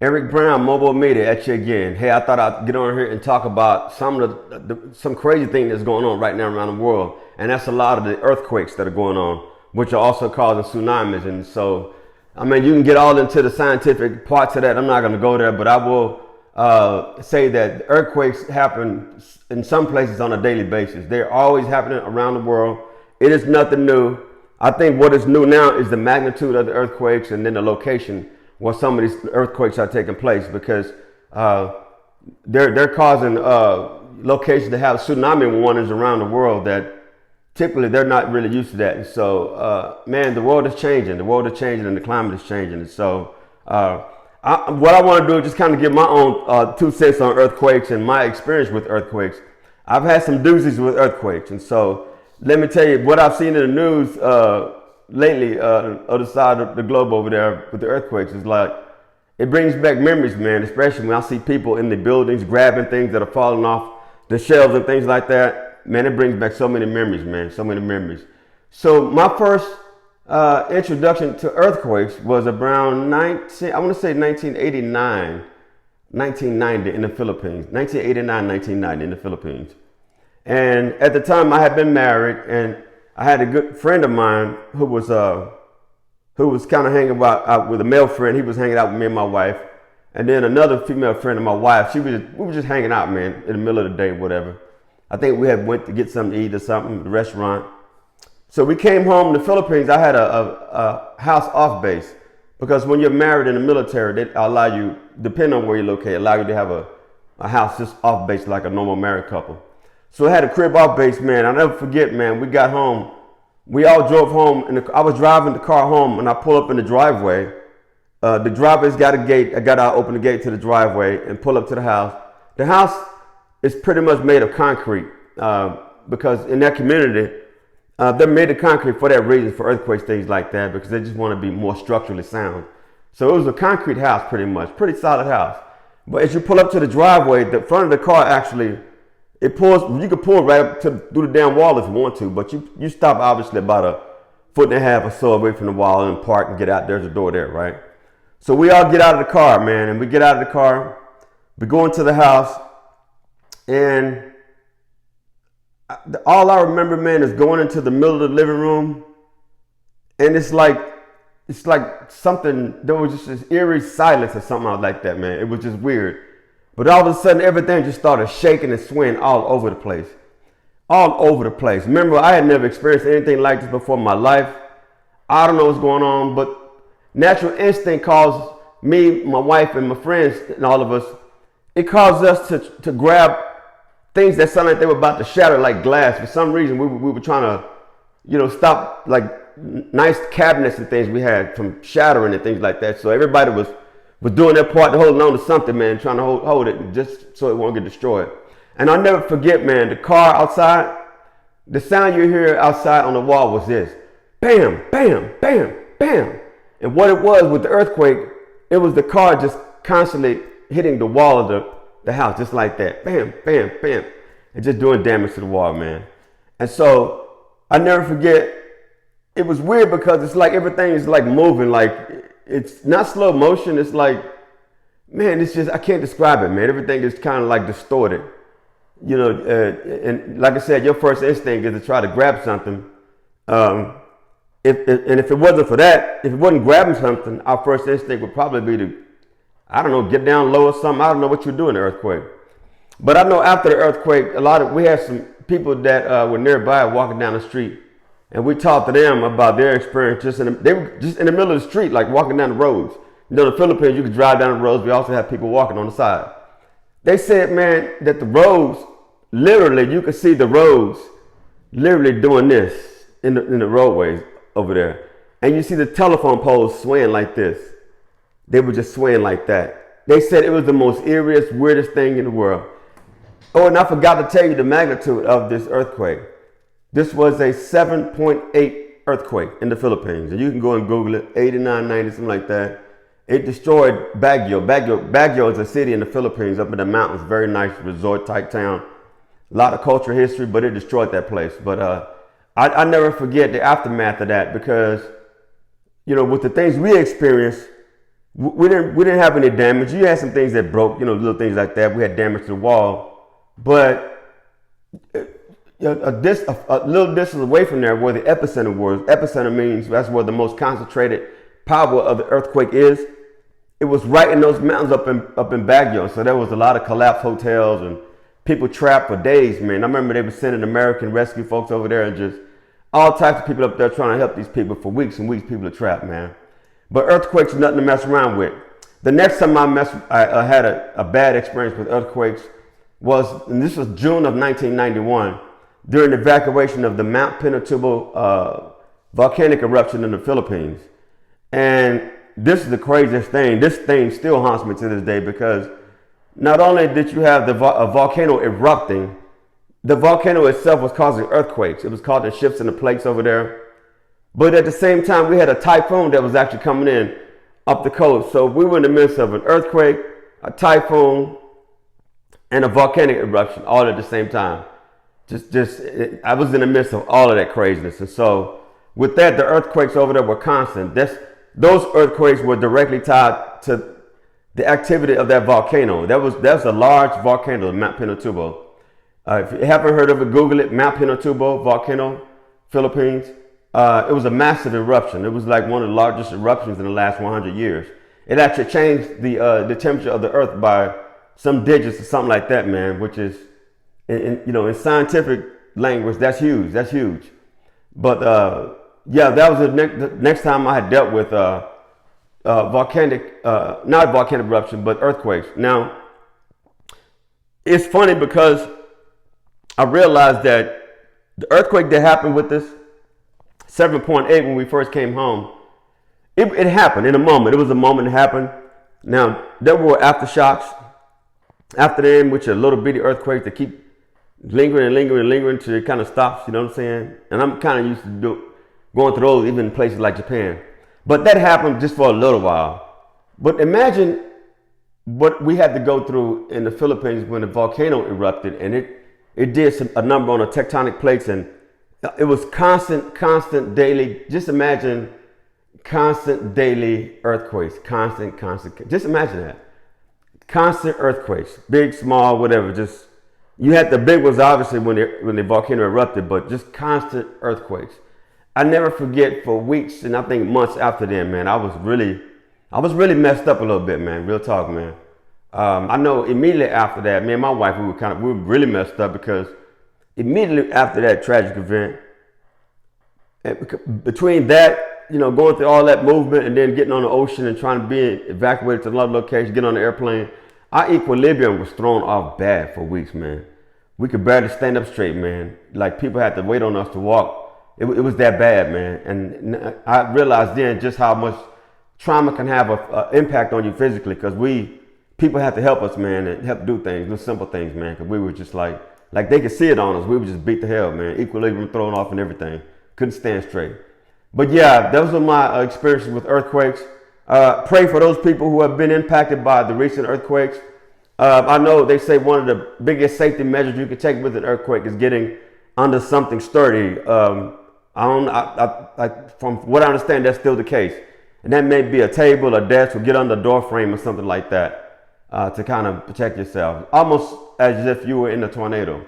Eric Brown, MOBO-Media, at you again. Hey, I thought I'd get on here and talk about some crazy thing that's going on right now around the world, and that's a lot of the earthquakes that are going on, which are also causing tsunamis. And so, I mean, you can get all into the scientific parts of that. I'm not going to go there, but I will say that earthquakes happen in some places on a daily basis. They're always happening around the world. It is nothing new. I think what is new now is the magnitude of the earthquakes and then the location where some of these earthquakes are taking place, because they're causing locations to have tsunami warnings around the world that typically they're not really used to that. And so, man, the world is changing. The world is changing and the climate is changing. And so, what I want to do is just kind of give my own 2 cents on earthquakes and my experience with earthquakes. I've had some doozies with earthquakes, and so let me tell you what I've seen in the news lately, other side of the globe over there with the earthquakes. Is like, it brings back memories, man, especially when I see people in the buildings grabbing things that are falling off the shelves and things like that. Man, it brings back so many memories, man, so many memories. So my first introduction to earthquakes was around I want to say 1989, 1990 in the Philippines, 1989, 1990 in the Philippines. And at the time I had been married, and I had a good friend of mine who was kind of hanging out with a male friend. He was hanging out with me and my wife, and then another female friend of my wife. We were just hanging out, man, in the middle of the day, whatever. I think we had went to get something to eat or something at the restaurant. So we came home in the Philippines. I had a house off base, because when you're married in the military, they allow you, depending on where you're located, allow you to have a house just off base like a normal married couple. So I had a crib off base, man. I'll never forget, man. We got home. We all drove home, and I was driving the car home, and I pull up in the driveway. The driveway's got a gate. I got to open the gate to the driveway and pull up to the house. The house is pretty much made of concrete, because in that community, they're made of concrete for that reason, for earthquakes, things like that, because they just want to be more structurally sound. So it was a concrete house, pretty much, pretty solid house. But as you pull up to the driveway, the front of the car actually, it pulls. You can pull right up through the damn wall if you want to, but you stop obviously about 1.5 feet or so away from the wall and park and get out. There's a door there, right? So we all get out of the car, man, and we get out of the car. We go into the house, and all I remember, man, is going into the middle of the living room, and it's like something. There was just this eerie silence or something like that, man. It was just weird. But all of a sudden, everything just started shaking and swaying all over the place. All over the place. Remember, I had never experienced anything like this before in my life. I don't know what's going on, but natural instinct caused me, my wife, and my friends, and all of us, it caused us to grab things that sounded like they were about to shatter like glass. For some reason, we were trying to, stop like nice cabinets and things we had from shattering and things like that. So everybody was doing their part to hold on to something, man, trying to hold it just so it won't get destroyed. And I'll never forget, man, the car outside, the sound you hear outside on the wall was this: bam, bam, bam, bam. And what it was with the earthquake, it was the car just constantly hitting the wall of the house, just like that. Bam, bam, bam. And just doing damage to the wall, man. And so I never forget, it was weird because it's like everything is like moving, like it's not slow motion. It's like, man, it's just, I can't describe it, man. Everything is kind of like distorted. And like I said, your first instinct is to try to grab something. If it wasn't for that, if it wasn't grabbing something, our first instinct would probably be to, I don't know, get down low or something. I don't know what you do in the earthquake. But I know after the earthquake, we had some people that were nearby walking down the street, and we talked to them about their experience. They were just in the middle of the street, like walking down the roads. In the Philippines, you could drive down the roads. We also have people walking on the side. They said, man, that the roads, literally, you could see the roads literally doing this in the roadways over there. And you see the telephone poles swaying like this. They were just swaying like that. They said it was the most eeriest, weirdest thing in the world. Oh, and I forgot to tell you the magnitude of this earthquake. This was a 7.8 earthquake in the Philippines. And you can go and Google it, 89, 90, something like that. It destroyed Baguio. Baguio is a city in the Philippines up in the mountains, very nice resort type town. A lot of cultural history, but it destroyed that place. But I never forget the aftermath of that, because, with the things we experienced, We didn't have any damage. You had some things that broke, little things like that. We had damage to the wall, but a little distance away from there, where the epicenter was. Epicenter means that's where the most concentrated power of the earthquake is. It was right in those mountains up in Baguio. So there was a lot of collapsed hotels and people trapped for days, man. I remember they were sending American rescue folks over there and just all types of people up there trying to help these people for weeks and weeks. People are trapped, man. But earthquakes are nothing to mess around with. The next time I had a bad experience with earthquakes and this was June of 1991, during the evacuation of the Mount Pinatubo volcanic eruption in the Philippines. And this is the craziest thing. This thing still haunts me to this day, because not only did you have a volcano erupting, the volcano itself was causing earthquakes. It was causing shifts in the plates over there. But at the same time, we had a typhoon that was actually coming in up the coast. So we were in the midst of an earthquake, a typhoon, and a volcanic eruption all at the same time. I was in the midst of all of that craziness. And so with that, the earthquakes over there were constant. Those earthquakes were directly tied to the activity of that volcano. That was a large volcano, Mount Pinatubo. If you haven't heard of it, Google it, Mount Pinatubo volcano, Philippines. It was a massive eruption. It was like one of the largest eruptions in the last 100 years. It actually changed the temperature of the earth by some digits or something like that, man, which is, in scientific language, that's huge. That's huge. But that was the next time I had dealt with not volcanic eruption, but earthquakes. Now, it's funny because I realized that the earthquake that happened with us, 7.8, when we first came home, it happened in a moment. It was a moment it happened. Now, there were aftershocks after them, which are little bitty earthquakes that keep lingering and lingering and lingering until it kind of stops, you know what I'm saying? And I'm kind of used to going through those even in places like Japan. But that happened just for a little while. But imagine what we had to go through in the Philippines when the volcano erupted, and it did a number on the tectonic plates, and it was constant daily. Just imagine constant daily earthquakes, constant. Just imagine that. Constant earthquakes, big, small, whatever. Just, you had the big ones obviously when the volcano erupted, but just constant earthquakes. I never forget, for weeks and I think months after then, man, I was really messed up a little bit, man. Real talk, man. I know immediately after that, me and my wife, we were really messed up, because immediately after that tragic event, between that, going through all that movement and then getting on the ocean and trying to be evacuated to another location, get on the airplane, our equilibrium was thrown off bad for weeks, man. We could barely stand up straight, man. Like, people had to wait on us to walk. It was that bad, man. And I realized then just how much trauma can have an impact on you physically, because people had to help us, man, and help do things, do simple things, man, because we were just like they could see it on us. We would just beat the hell, man. Equilibrium thrown off and everything. Couldn't stand straight. But yeah, those are my experiences with earthquakes. Pray for those people who have been impacted by the recent earthquakes. I know they say one of the biggest safety measures you can take with an earthquake is getting under something sturdy. From what I understand, that's still the case. And that may be a table, a desk, or get under a door frame or something like that to kind of protect yourself. Almost as if you were in a tornado.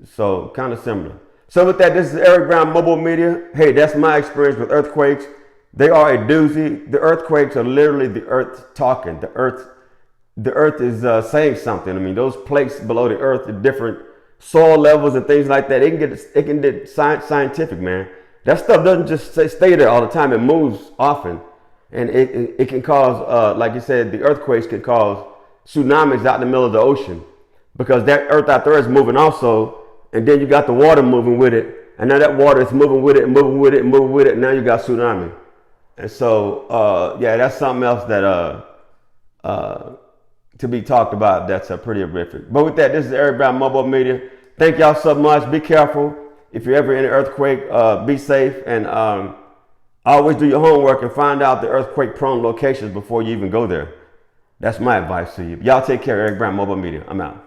So kind of similar. So with that, this is Eric Brown, MOBO-Media. Hey, that's my experience with earthquakes. They are a doozy. The earthquakes are literally the earth talking. The earth is saying something. I mean, those plates below the earth at different soil levels and things like that, it can get scientific, man. That stuff doesn't just stay there all the time. It moves often. And it can cause, like you said, the earthquakes can cause tsunamis out in the middle of the ocean, because that earth out there is moving also. And then you got the water moving with it. And now that water is moving with it and moving with it and moving with it. And now you got tsunami. And so, that's something else that to be talked about. That's pretty horrific. But with that, this is Eric Brown, MOBO-Media. Thank y'all so much. Be careful. If you're ever in an earthquake, be safe. And always do your homework and find out the earthquake-prone locations before you even go there. That's my advice to you. Y'all take care. Eric Brown, MOBO-Media. I'm out.